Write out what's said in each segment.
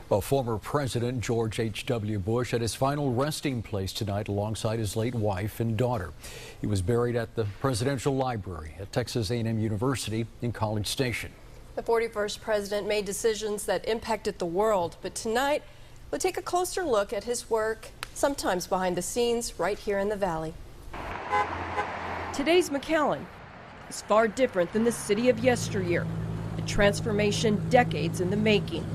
Well, former President George H.W. Bush at his final resting place tonight alongside his late wife and daughter. He was buried at the Presidential Library at Texas A&M University in College Station. The 41st president made decisions that impacted the world, but tonight we'll take a closer look at his work, sometimes behind the scenes, right here in the Valley. Today's McAllen is far different than the city of yesteryear, a transformation decades in the making.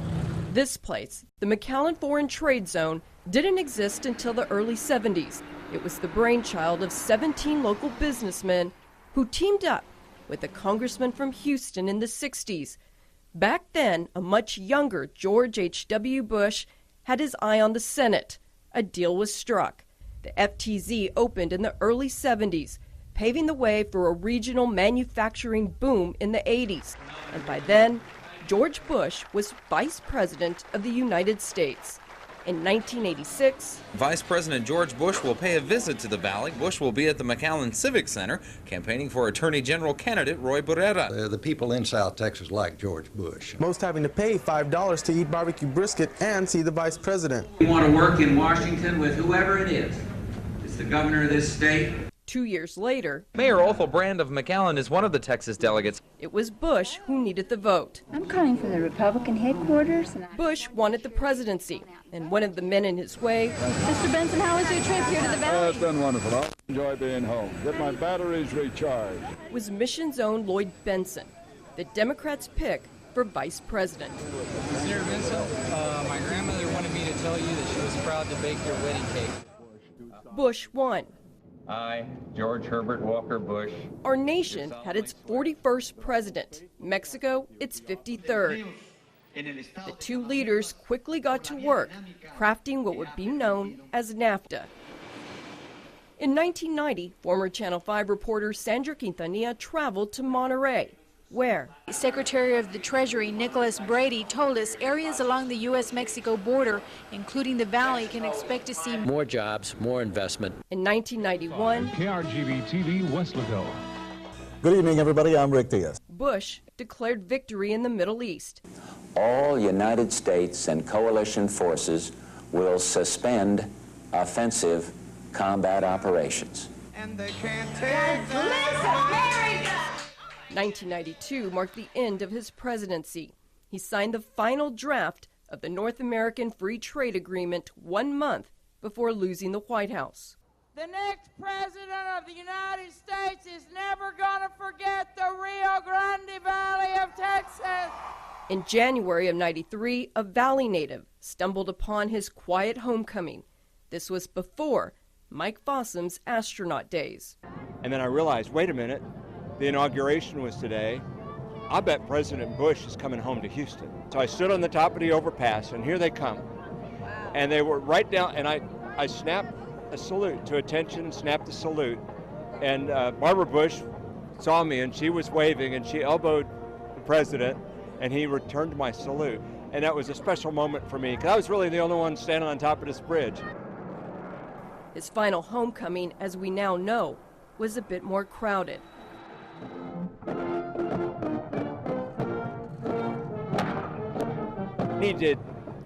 This place, the McAllen Foreign Trade Zone, didn't exist until the early 70s. It was the brainchild of 17 local businessmen who teamed up with a congressman from Houston in the 60s. Back then, a much younger George H.W. Bush had his eye on the Senate. A deal was struck. The FTZ opened in the early 70s, paving the way for a regional manufacturing boom in the 80s. And by then, George Bush was Vice President of the United States. In 1986, Vice President George Bush will pay a visit to the Valley. Bush will be at the McAllen Civic Center campaigning for Attorney General candidate Roy Barrera. The people in South Texas like George Bush. Most having to pay $5 to eat barbecue brisket and see the Vice President. We want to work in Washington with whoever it is. It's the governor of this state. 2 years later, Mayor Othel Brand of McAllen is one of the Texas delegates. It was Bush who needed the vote. I'm calling from the Republican headquarters. Bush wanted the presidency, and one of the men in his way, Mr. Benson, how was your trip here to the Valley? It's been wonderful. I enjoy being home. Get my batteries recharged. was Mission's own Lloyd Benson, the Democrats' pick for vice president. Senator Benson, my grandmother wanted me to tell you that she was proud to bake your wedding cake. Bush won. I, George Herbert Walker Bush. Our nation had its 41st president, Mexico its 53rd. The two leaders quickly got to work, crafting what would be known as NAFTA. In 1990, former Channel 5 reporter Sandra Quintanilla traveled to Monterrey, where Secretary of the Treasury Nicholas Brady told us areas along the U.S.-Mexico border, including the Valley, can expect to see more jobs, more investment. In 1991, KRGV TV, Weslaco. Good evening, everybody. I'm Rick Diaz. Bush declared victory in the Middle East. All United States and coalition forces will suspend offensive combat operations. And they can't take America! 1992 marked the end of his presidency. He signed the final draft of the North American Free Trade Agreement 1 month before losing the White House. The next president of the United States is never going to forget the Rio Grande Valley of Texas. In January of '93, a Valley native stumbled upon his quiet homecoming. This was before Mike Fossum's astronaut days. And then I realized, wait a minute, the inauguration was today. I bet President Bush is coming home to Houston. So I stood on the top of the overpass, and here they come. Wow. And they were right down, and I snapped a salute to attention, snapped a salute. And Barbara Bush saw me, and she was waving, and she elbowed the president, and he returned my salute. And that was a special moment for me, because I was really the only one standing on top of this bridge. His final homecoming, as we now know, was a bit more crowded. He did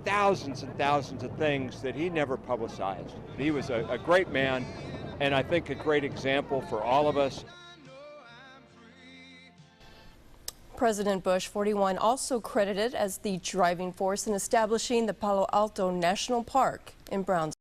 thousands and thousands of things that he never publicized. He was a great man, and I think a great example for all of us. President Bush, 41, also credited as the driving force in establishing the Palo Alto National Park in Brownsville.